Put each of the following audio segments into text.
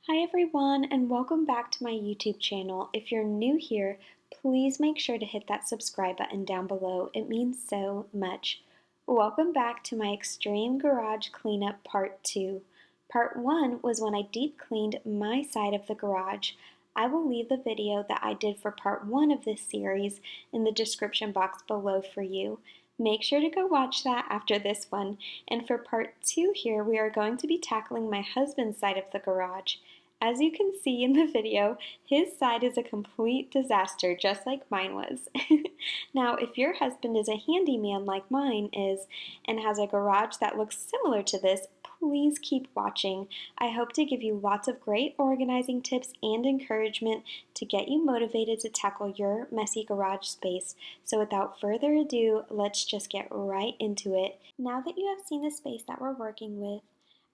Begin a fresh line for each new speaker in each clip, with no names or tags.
Hi everyone, and welcome back to my YouTube channel. If you're new here, please make sure to hit that subscribe button down below. It means so much. Welcome back to my Extreme Garage Cleanup Part 2. Part 1 was when I deep cleaned my side of the garage. I will leave the video that I did for Part 1 of this series in the description box below for you. Make sure to go watch that after this one. And for Part 2 here, we are going to be tackling my husband's side of the garage. As you can see in the video, his side is a complete disaster, just like mine was. Now, if your husband is a handyman like mine is, and has a garage that looks similar to this, please keep watching. I hope to give you lots of great organizing tips and encouragement to get you motivated to tackle your messy garage space. So without further ado, let's just get right into it. Now that you have seen the space that we're working with,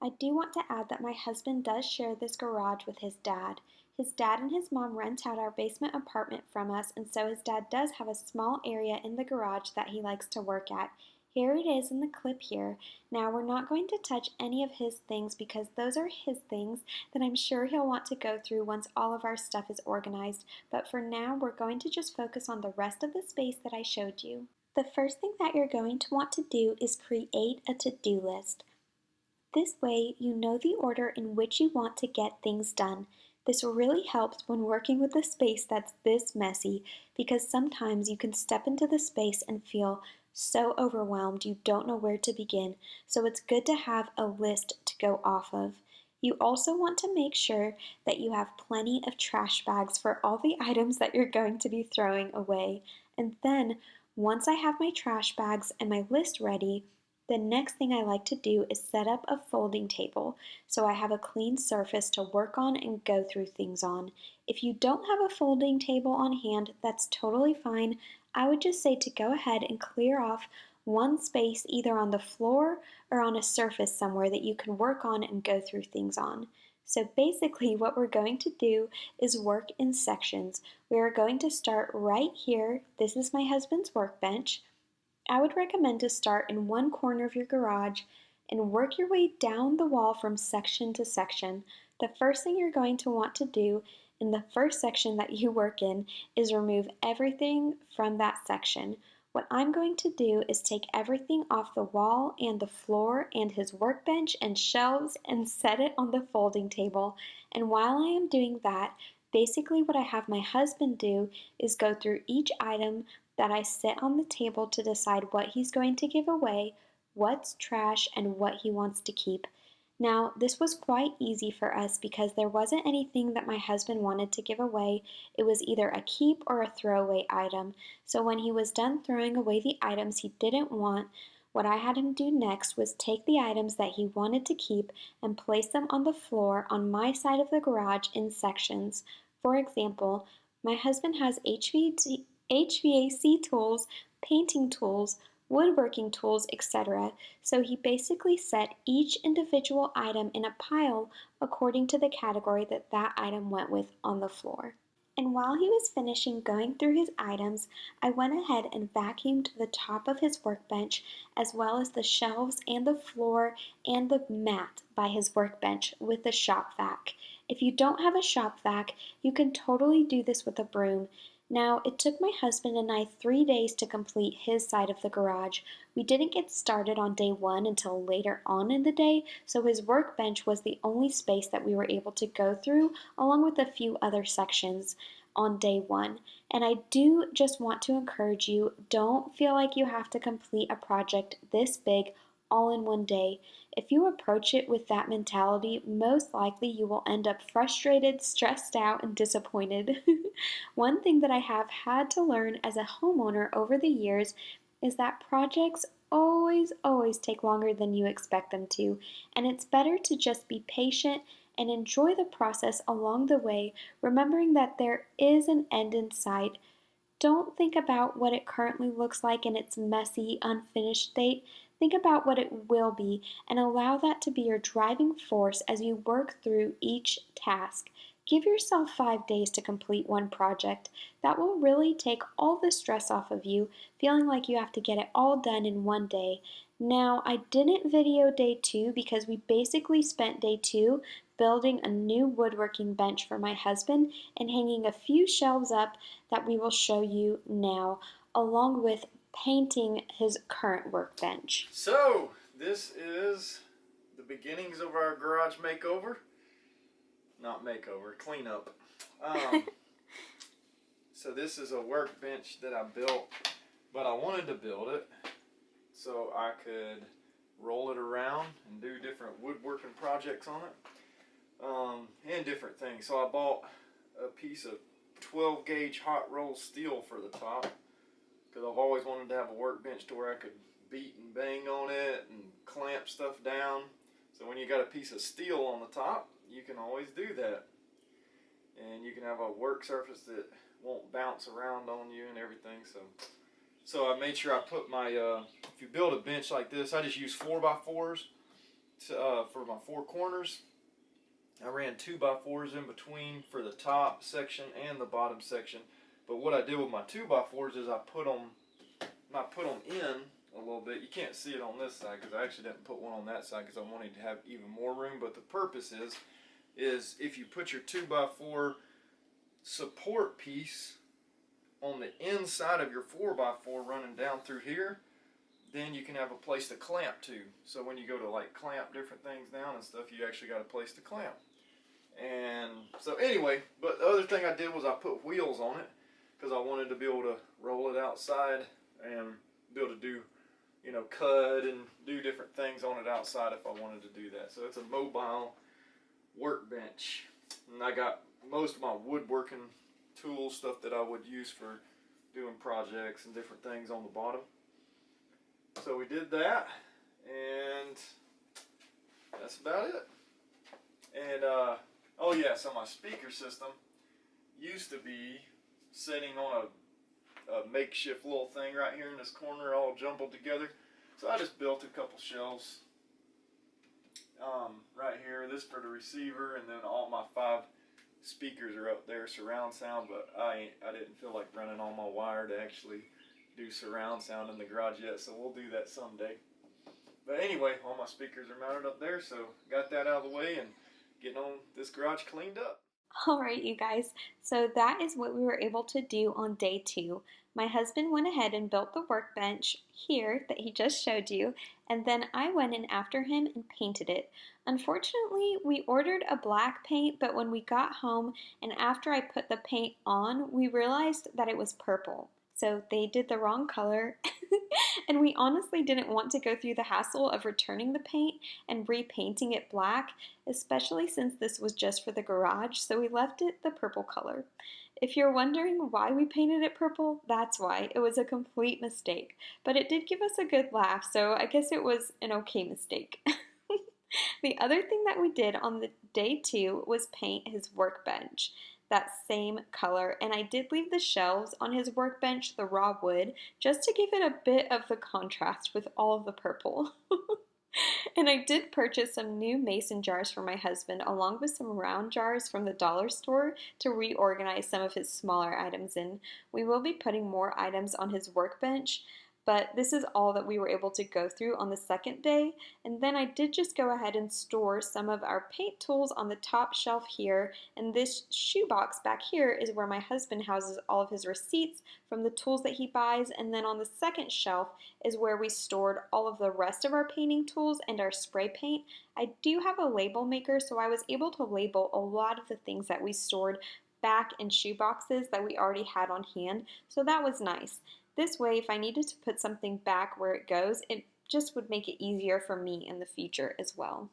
I do want to add that my husband does share this garage with his dad. His dad and his mom rent out our basement apartment from us, and so his dad does have a small area in the garage that he likes to work at. Here it is in the clip here. Now we're not going to touch any of his things because those are his things that I'm sure he'll want to go through once all of our stuff is organized. But for now, we're going to just focus on the rest of the space that I showed you. The first thing that you're going to want to do is create a to-do list. This way, you know the order in which you want to get things done. This really helps when working with a space that's this messy because sometimes you can step into the space and feel so overwhelmed you don't know where to begin. So it's good to have a list to go off of. You also want to make sure that you have plenty of trash bags for all the items that you're going to be throwing away. And then, once I have my trash bags and my list ready, the next thing I like to do is set up a folding table so I have a clean surface to work on and go through things on. If you don't have a folding table on hand, that's totally fine. I would just say to go ahead and clear off one space either on the floor or on a surface somewhere that you can work on and go through things on. So basically what we're going to do is work in sections. We are going to start right here. This is my husband's workbench. I would recommend to start in one corner of your garage and work your way down the wall from section to section. The first thing you're going to want to do in the first section that you work in is remove everything from that section. What I'm going to do is take everything off the wall and the floor and his workbench and shelves and set it on the folding table. And while I am doing that, basically what I have my husband do is go through each item that I sit on the table to decide what he's going to give away, what's trash, and what he wants to keep. Now, this was quite easy for us because there wasn't anything that my husband wanted to give away. It was either a keep or a throwaway item. So when he was done throwing away the items he didn't want, what I had him do next was take the items that he wanted to keep and place them on the floor on my side of the garage in sections. For example, my husband has HVAC tools, painting tools, woodworking tools, etc. So he basically set each individual item in a pile according to the category that that item went with on the floor. And while he was finishing going through his items, I went ahead and vacuumed the top of his workbench as well as the shelves and the floor and the mat by his workbench with a shop vac. If you don't have a shop vac, you can totally do this with a broom. Now, it took my husband and I 3 days to complete his side of the garage. We didn't get started on day one until later on in the day, so his workbench was the only space that we were able to go through, along with a few other sections on day one. And I do just want to encourage you, don't feel like you have to complete a project this big all in one day. If you approach it with that mentality, most likely you will end up frustrated, stressed out, and disappointed. One thing that I have had to learn as a homeowner over the years is that projects always take longer than you expect them to, and it's better to just be patient and enjoy the process along the way, remembering that there is an end in sight. Don't think about what it currently looks like in its messy, unfinished state. Think about what it will be and allow that to be your driving force as you work through each task. Give yourself 5 days to complete one project. That will really take all the stress off of you, feeling like you have to get it all done in one day. Now, I didn't video day 2 because we basically spent day 2 building a new woodworking bench for my husband and hanging a few shelves up that we will show you now, along with painting his current workbench.
So, this is the beginnings of our garage makeover. Not makeover, cleanup. So this is a workbench that I built, but I wanted to build it so I could roll it around and do different woodworking projects on it, and different things. So I bought a piece of 12 gauge hot roll steel for the top, because I've always wanted to have a workbench to where I could beat and bang on it and clamp stuff down. So when you got a piece of steel on the top, you can always do that. And you can have a work surface that won't bounce around on you and everything. So I made sure I put my, if you build a bench like this, I just use 4x4s for my four corners. I ran 2x4s in between for the top section and the bottom section. But what I did with my 2x4s is I put them in a little bit. You can't see it on this side because I actually didn't put one on that side because I wanted to have even more room. But the purpose is if you put your 2x4 support piece on the inside of your 4x4 running down through here, then you can have a place to clamp to. So when you go to like clamp different things down and stuff, you actually got a place to clamp. And so anyway, but the other thing I did was I put wheels on it because I wanted to be able to roll it outside and be able to do, cut and do different things on it outside if I wanted to do that. So it's a mobile workbench. And I got most of my woodworking tools, stuff that I would use for doing projects and different things on the bottom. So we did that, and that's about it. And oh yeah, so my speaker system used to be sitting on a makeshift little thing right here in this corner, all jumbled together. So I just built a couple shelves right here. This for the receiver, and then all my 5 speakers are up there, surround sound. But I didn't feel like running all my wire to actually do surround sound in the garage yet, so we'll do that someday. But anyway, all my speakers are mounted up there, so got that out of the way and getting on this garage cleaned up.
Alright, you guys, so that is what we were able to do on day 2. My husband went ahead and built the workbench here that he just showed you, and then I went in after him and painted it. Unfortunately, we ordered a black paint, but when we got home and after I put the paint on, we realized that it was purple. So they did the wrong color, and we honestly didn't want to go through the hassle of returning the paint and repainting it black, especially since this was just for the garage, so we left it the purple color. If you're wondering why we painted it purple, that's why. It was a complete mistake, but it did give us a good laugh, so I guess it was an okay mistake. The other thing that we did on the day 2 was paint his workbench that same color, and I did leave the shelves on his workbench the raw wood just to give it a bit of the contrast with all of the purple. And I did purchase some new mason jars for my husband along with some round jars from the dollar store to reorganize some of his smaller items in. We will be putting more items on his workbench, but this is all that we were able to go through on the second day. And then I did just go ahead and store some of our paint tools on the top shelf here, and this shoebox back here is where my husband houses all of his receipts from the tools that he buys, and then on the second shelf is where we stored all of the rest of our painting tools and our spray paint. I do have a label maker, so I was able to label a lot of the things that we stored back in shoe boxes that we already had on hand, so that was nice. This way, if I needed to put something back where it goes, it just would make it easier for me in the future as well.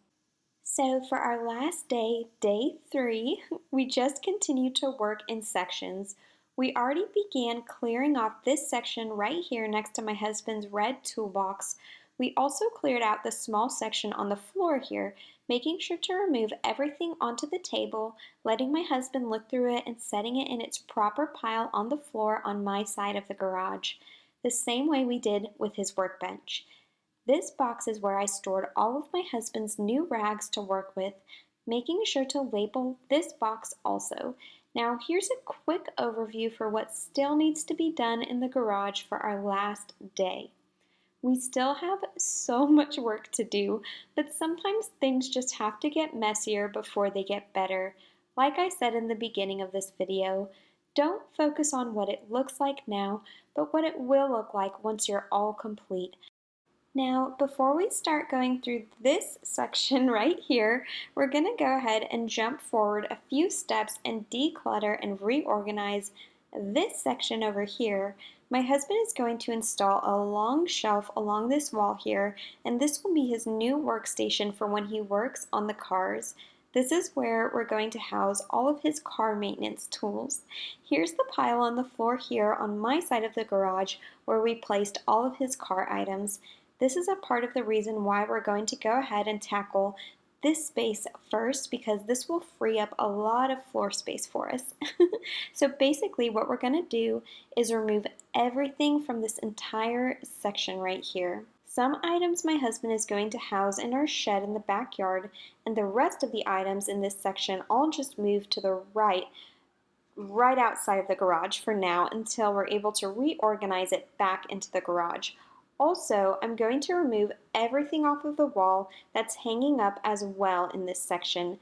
So for our last day, day 3, we just continued to work in sections. We already began clearing off this section right here next to my husband's red toolbox. We also cleared out the small section on the floor here, making sure to remove everything onto the table, letting my husband look through it and setting it in its proper pile on the floor on my side of the garage, the same way we did with his workbench. This box is where I stored all of my husband's new rags to work with, making sure to label this box also. Now here's a quick overview for what still needs to be done in the garage for our last day. We still have so much work to do, but sometimes things just have to get messier before they get better. Like I said in the beginning of this video, don't focus on what it looks like now, but what it will look like once you're all complete. Now, before we start going through this section right here, we're going to go ahead and jump forward a few steps and declutter and reorganize this section over here. My husband is going to install a long shelf along this wall here, and this will be his new workstation for when he works on the cars. This is where we're going to house all of his car maintenance tools. Here's the pile on the floor here on my side of the garage where we placed all of his car items. This is a part of the reason why we're going to go ahead and tackle this space first, because this will free up a lot of floor space for us. So basically what we're going to do is remove everything from this entire section right here. Some items my husband is going to house in our shed in the backyard, and the rest of the items in this section all just move to the right outside of the garage for now until we're able to reorganize it back into the garage. Also, I'm going to remove everything off of the wall that's hanging up as well in this section.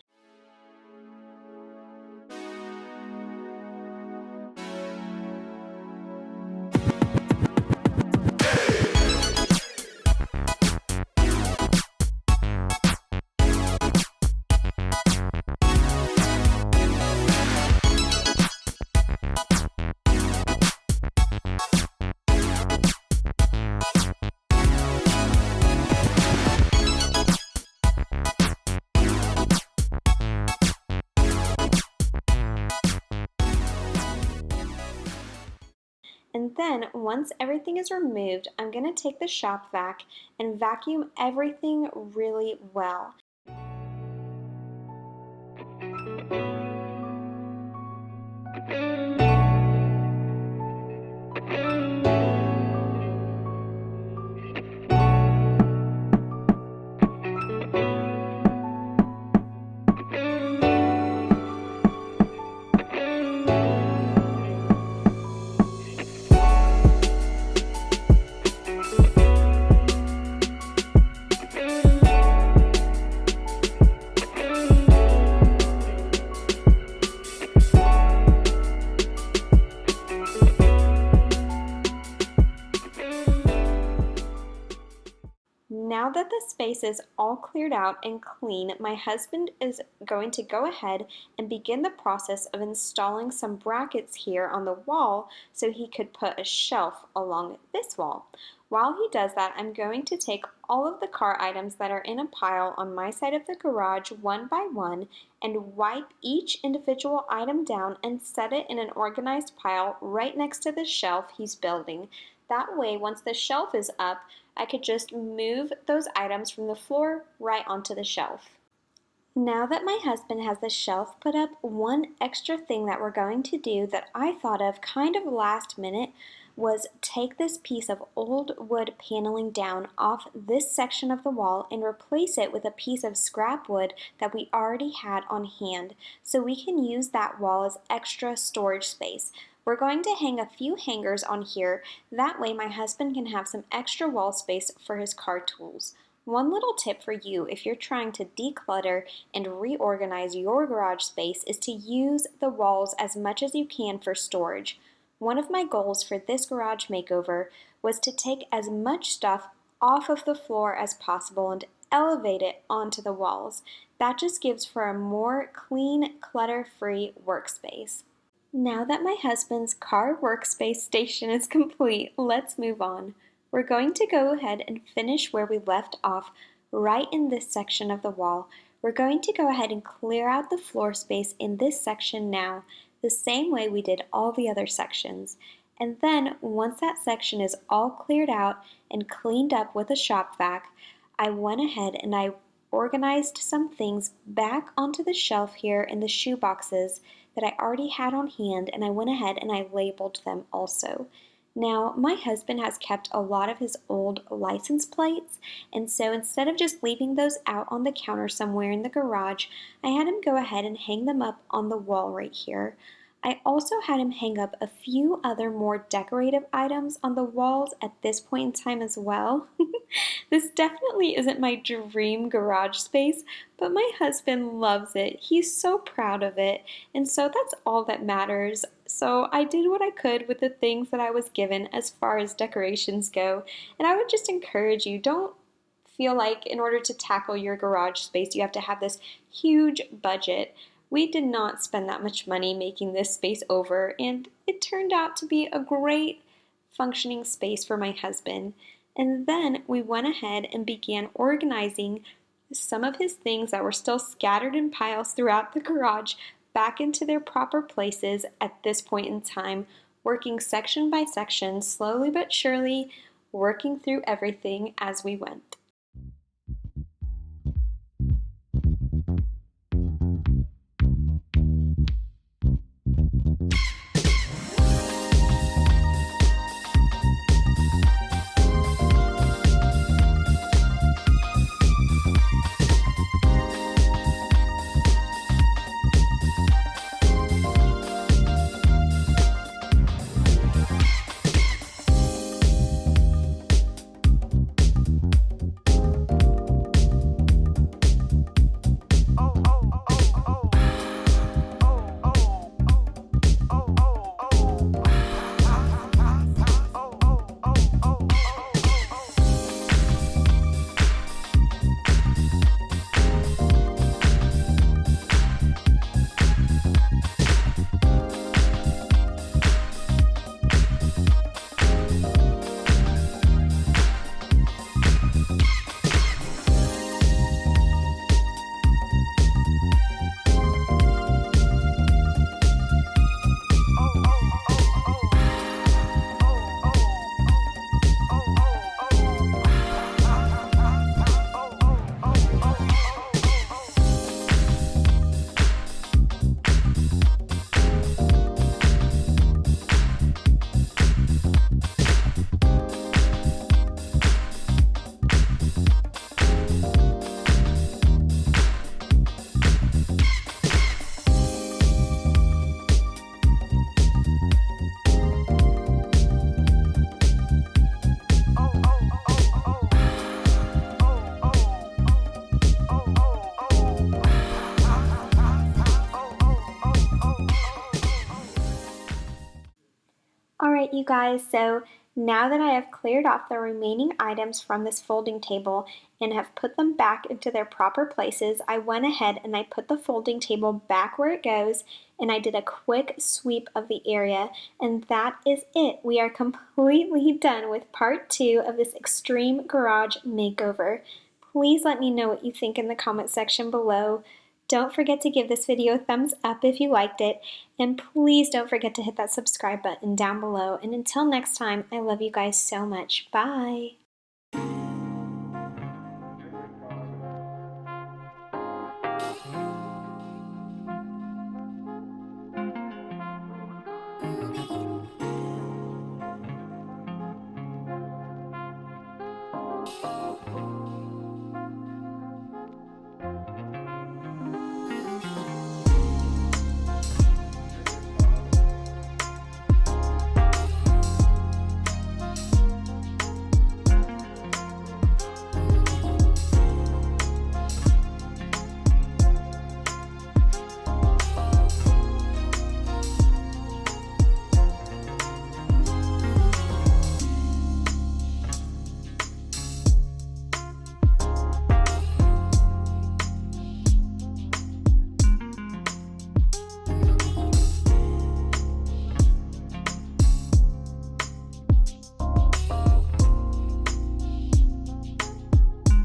And then, once everything is removed, I'm going to take the shop vac and vacuum everything really well. Now that the space is all cleared out and clean, my husband is going to go ahead and begin the process of installing some brackets here on the wall so he could put a shelf along this wall. While he does that, I'm going to take all of the car items that are in a pile on my side of the garage one by one and wipe each individual item down and set it in an organized pile right next to the shelf he's building. That way, once the shelf is up, I could just move those items from the floor right onto the shelf. Now that my husband has the shelf put up, one extra thing that we're going to do that I thought of kind of last minute was take this piece of old wood paneling down off this section of the wall and replace it with a piece of scrap wood that we already had on hand, so we can use that wall as extra storage space. We're going to hang a few hangers on here, that way my husband can have some extra wall space for his car tools. One little tip for you if you're trying to declutter and reorganize your garage space is to use the walls as much as you can for storage. One of my goals for this garage makeover was to take as much stuff off of the floor as possible and elevate it onto the walls. That just gives for a more clean, clutter-free workspace. Now that my husband's car workspace station is complete, let's move on. We're going to go ahead and finish where we left off, right in this section of the wall. We're going to go ahead and clear out the floor space in this section now, the same way we did all the other sections. And then, once that section is all cleared out and cleaned up with a shop vac, I went ahead and I organized some things back onto the shelf here in the shoe boxes that I already had on hand, and I went ahead and I labeled them also. Now, my husband has kept a lot of his old license plates, and so instead of just leaving those out on the counter somewhere in the garage, I had him go ahead and hang them up on the wall right here. I also had him hang up a few other more decorative items on the walls at this point in time as well. This definitely isn't my dream garage space, but my husband loves it. He's so proud of it, and so that's all that matters. So I did what I could with the things that I was given as far as decorations go, and I would just encourage you, don't feel like in order to tackle your garage space you have to have this huge budget. We did not spend that much money making this space over, and it turned out to be a great functioning space for my husband. And then we went ahead and began organizing some of his things that were still scattered in piles throughout the garage back into their proper places at this point in time, working section by section, slowly but surely, working through everything as we went. Alright, you guys, so now that I have cleared off the remaining items from this folding table and have put them back into their proper places, I went ahead and I put the folding table back where it goes, and I did a quick sweep of the area, and that is it. We are completely done with part 2 of this extreme garage makeover. Please let me know what you think in the comment section below. Don't forget to give this video a thumbs up if you liked it, and please don't forget to hit that subscribe button down below. And until next time, I love you guys so much. Bye!